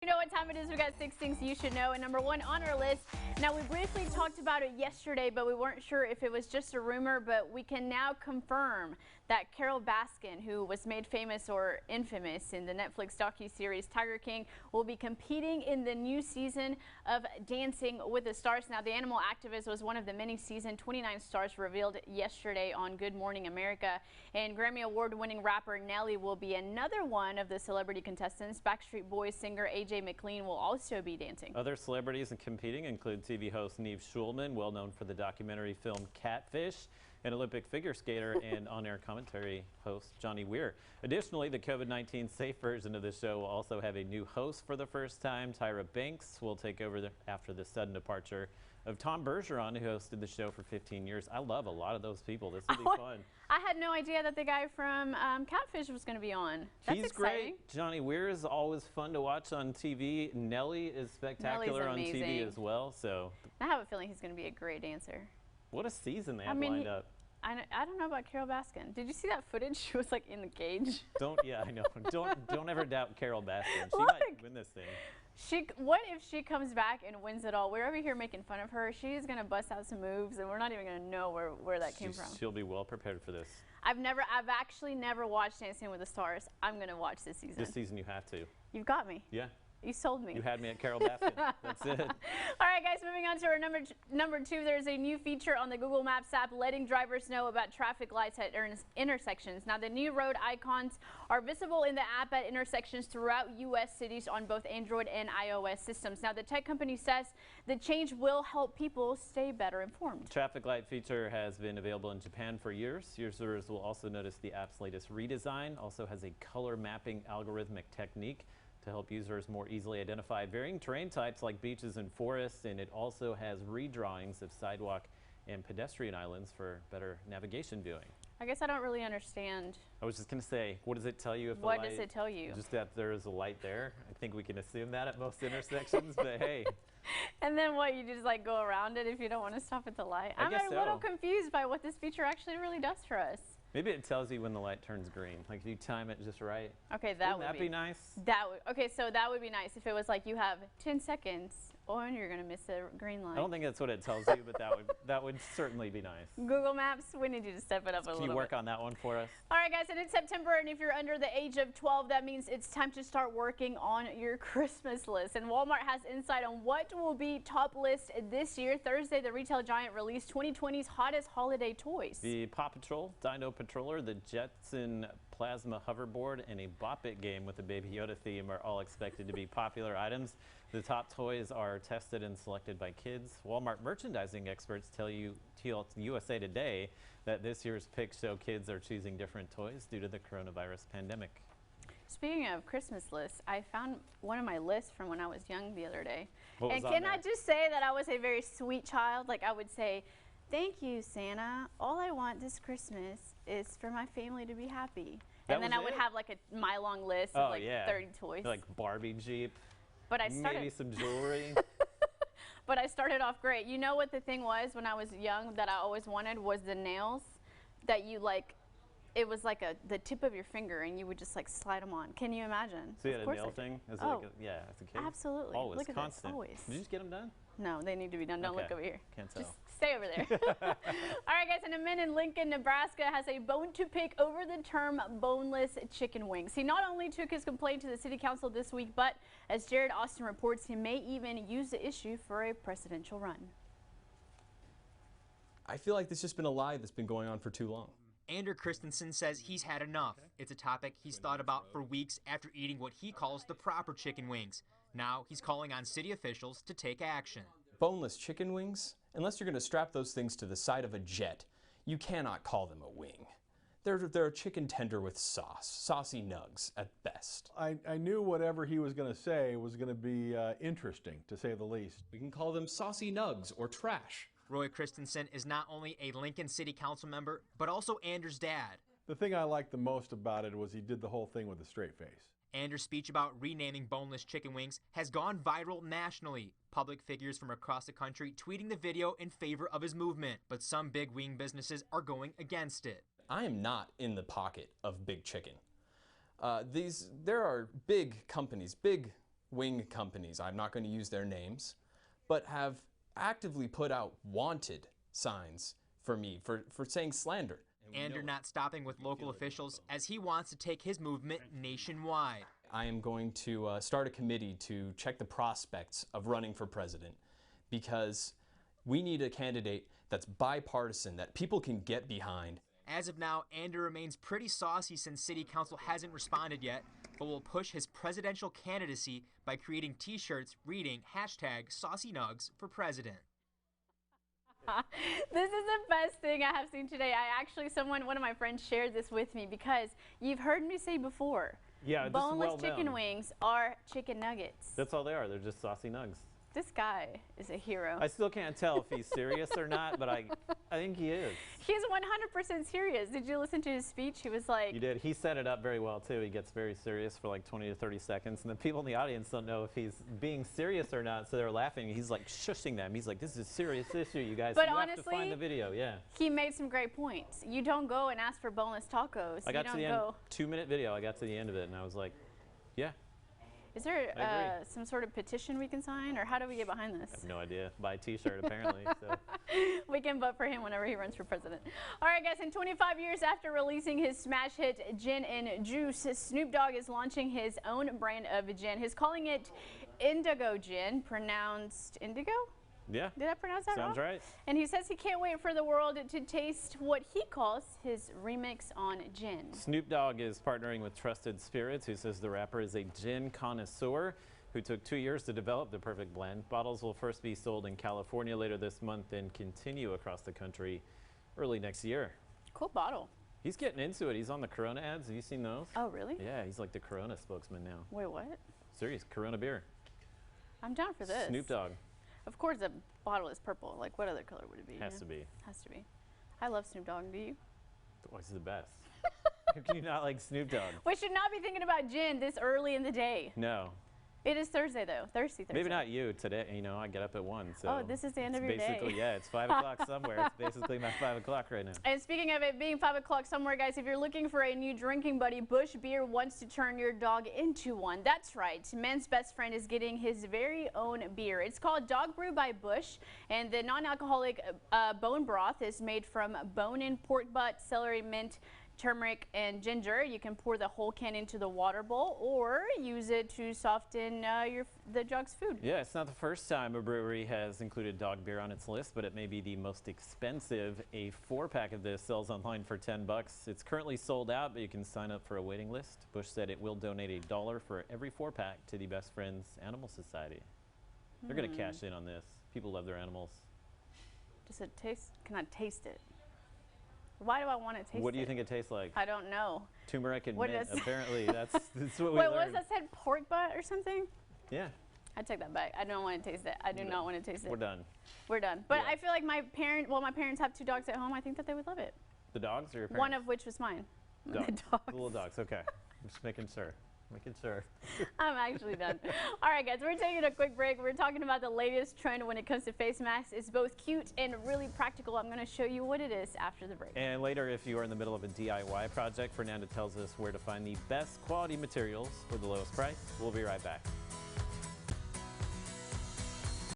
You know what time it is? We got 6 things you should know, and number 1 on our list. Now, we briefly talked about it yesterday, but we weren't sure if it was just a rumor, but we can now confirm that Carol Baskin, who was made famous or infamous in the Netflix docuseries Tiger King, will be competing in the new season of Dancing with the Stars. Now, the animal activist was one of the many season 29 stars revealed yesterday on Good Morning America, and Grammy Award-winning rapper Nelly will be another one of the celebrity contestants. Backstreet Boys singer AJ McLean will also be dancing. Other celebrities competing include TV host Neve Schulman, well known for the documentary film Catfish, and Olympic figure skater and on-air commentary host Johnny Weir. Additionally, the COVID-19 safe version of the show will also have a new host for the first time. Tyra Banks will take over after the sudden departure of Tom Bergeron, who hosted the show for 15 years. I love a lot of those people. This will be fun. I had no idea that the guy from Catfish was going to be on. That's He's exciting. Great. Johnny Weir is always fun to watch on TV. Nelly is spectacular on TV as well. So I have a feeling he's going to be a great dancer. What a season they have lined up. I don't know about Carol Baskin. Did you see that footage? She was like in the cage. Yeah, I know. Don't ever doubt Carol Baskin. She might win this thing. What if she comes back and wins it all? We're over here making fun of her. She's gonna bust out some moves, and we're not even gonna know where that came from. She'll be well prepared for this. I've actually never watched Dancing with the Stars. I'm gonna watch this season. This season you have to. You've got me. Yeah. You sold me. You had me at Carol Baskin. That's it. All right, guys, moving on to our number 2. There's a new feature on the Google Maps app letting drivers know about traffic lights at intersections. Now, the new road icons are visible in the app at intersections throughout U.S. cities on both Android and iOS systems. Now, the tech company says the change will help people stay better informed. The traffic light feature has been available in Japan for years. Users will also notice the app's latest redesign also has a color mapping algorithmic technique to help users more easily identify varying terrain types like beaches and forests, and it also has redrawings of sidewalk and pedestrian islands for better navigation viewing. I guess I don't really understand. I was just going to say, what does it tell you if the What light, does it tell you? Just that there is a light there. I think we can assume that at most intersections, but hey. And then what, you just like go around it if you don't want to stop at the light? I'm a little confused by what this feature actually really does for us. Maybe it tells you when the light turns green. Like if you time it just right. Okay, that would be nice. Okay, so that would be nice if it was like you have 10 seconds or you're gonna miss the green light. I don't think that's what it tells you, but that would certainly be nice. Google Maps, we need you to step it up a little bit. Can you work on that one for us? All right, guys, and it's September, and if you're under the age of 12, that means it's time to start working on your Christmas list. And Walmart has insight on what will be top list this year. Thursday, the retail giant released 2020's hottest holiday toys. The Paw Patrol Dino Patroller, the Jetson Plasma Hoverboard, and a Bop It game with a Baby Yoda theme are all expected to be popular items. The top toys are tested and selected by kids. Walmart merchandising experts tell USA Today that this year's picks show kids are choosing different toys due to the coronavirus pandemic. Speaking of Christmas lists, I found one of my lists from when I was young the other day. What was and can I just say that I was a very sweet child? Like I would say, "Thank you, Santa. All I want this Christmas is for my family to be happy." And then I would have like a mile-long list of like 30 toys. Like Barbie Jeep. But I started maybe some jewelry. But I started off great. You know what the thing was when I was young that I always wanted was the nails that you like. It was like the tip of your finger, and you would just like slide them on. Can you imagine? So you had a nail thing? As yeah, as a kid? Absolutely. Always, look at constant. This, always. Did you just get them done? No, they need to be done. Don't look over here. Can't tell. Just stay over there. All right, guys, and a man in Lincoln, Nebraska has a bone to pick over the term boneless chicken wings. He not only took his complaint to the city council this week, but as Jared Austin reports, he may even use the issue for a presidential run. I feel like this has just been a lie that's been going on for too long. Andrew Christensen says he's had enough. It's a topic he's thought about for weeks after eating what he calls the proper chicken wings. Now he's calling on city officials to take action. Boneless chicken wings? Unless you're going to strap those things to the side of a jet, you cannot call them a wing. They're a chicken tender with sauce, saucy nugs at best. I knew whatever he was going to say was going to be interesting, to say the least. We can call them saucy nugs or trash. Roy Christensen is not only a Lincoln City Council member, but also Andrew's dad. The thing I liked the most about it was he did the whole thing with a straight face. Andrew's speech about renaming boneless chicken wings has gone viral nationally. Public figures from across the country tweeting the video in favor of his movement, but some big wing businesses are going against it. I am not in the pocket of big chicken. There are big companies, big wing companies, I'm not going to use their names, but have actively put out wanted signs for me for saying slander. And you're not stopping with local officials, as he wants to take his movement nationwide. I am going to start a committee to check the prospects of running for president, because we need a candidate that's bipartisan, that people can get behind. As of now, Andrew remains pretty saucy since City Council hasn't responded yet, but will push his presidential candidacy by creating t-shirts reading #SaucyNugs for president. This is the best thing I have seen today. One of my friends shared this with me, because you've heard me say before, Yeah, boneless chicken wings are chicken nuggets. That's all they are. They're just saucy nugs. This guy is a hero. I still can't tell if he's serious or not, but I think he is. He's 100% serious. Did you listen to his speech? He was like... You did. He set it up very well, too. He gets very serious for like 20 to 30 seconds, and the people in the audience don't know if he's being serious or not, so they're laughing. He's like shushing them. He's like, this is a serious issue, you guys. But you honestly, have to find the video, yeah. He made some great points. You don't go and ask for boneless tacos. I got to the end, 2-minute video. I got to the end of it, and I was like, yeah. Is there some sort of petition we can sign, or how do we get behind this? I have no idea. Buy a t-shirt, apparently. So. We can vote for him whenever he runs for president. All right, guys, and 25 years after releasing his smash hit Gin and Juice, Snoop Dogg is launching his own brand of gin. He's calling it Indigo Gin, pronounced Indigo? Yeah. Did I pronounce that wrong? Sounds right. And he says he can't wait for the world to taste what he calls his remix on gin. Snoop Dogg is partnering with Trusted Spirits, who says the rapper is a gin connoisseur who took 2 years to develop the perfect blend. Bottles will first be sold in California later this month and continue across the country early next year. Cool bottle. He's getting into it. He's on the Corona ads. Have you seen those? Oh, really? Yeah, he's like the Corona spokesman now. Wait, what? Serious, Corona beer. I'm down for this. Snoop Dogg. Of course, the bottle is purple. Like, what other color would it be? Has to be. Has to be. I love Snoop Dogg. Do you? Oh, he's the best. How can you not like Snoop Dogg? We should not be thinking about gin this early in the day. No. It is Thursday, though. Thirsty Thursday. Maybe not you today. You know, I get up at 1. So oh, this is the end of your day. Basically, yeah, it's 5 o'clock somewhere. It's basically my 5 o'clock right now. And speaking of it being 5 o'clock somewhere, guys, if you're looking for a new drinking buddy, Busch Beer wants to turn your dog into one. That's right. Man's best friend is getting his very own beer. It's called Dog Brew by Busch, and the non-alcoholic bone broth is made from bone-in pork butt, celery, mint, turmeric, and ginger. You can pour the whole can into the water bowl or use it to soften the dog's food. Yeah, it's not the first time a brewery has included dog beer on its list, but it may be the most expensive. A 4-pack of this sells online for $10. It's currently sold out, but you can sign up for a waiting list. Busch said it will donate $1 for every 4-pack to the Best Friends Animal Society. They're going to cash in on this. People love their animals. Does it taste? Can I taste it? Why do I want to taste it? What do you think it tastes like? I don't know. Turmeric and What mint. is- Apparently, that's what we Wait, learned. what was that said? Pork butt or something? Yeah, I take that back. I don't want to taste it. I do not want to taste it. we're done. We're done. But Yeah. I feel like my parents have 2 dogs at home. I think that they would love it. The dogs or your parents? One of which was mine. Dogs. The dogs. The little dogs, okay. Just making sure. Making sure. I'm actually done. All right, guys, we're taking a quick break. We're talking about the latest trend when it comes to face masks. It's both cute and really practical. I'm going to show you what it is after the break. And later, if you are in the middle of a DIY project, Fernanda tells us where to find the best quality materials for the lowest price. We'll be right back.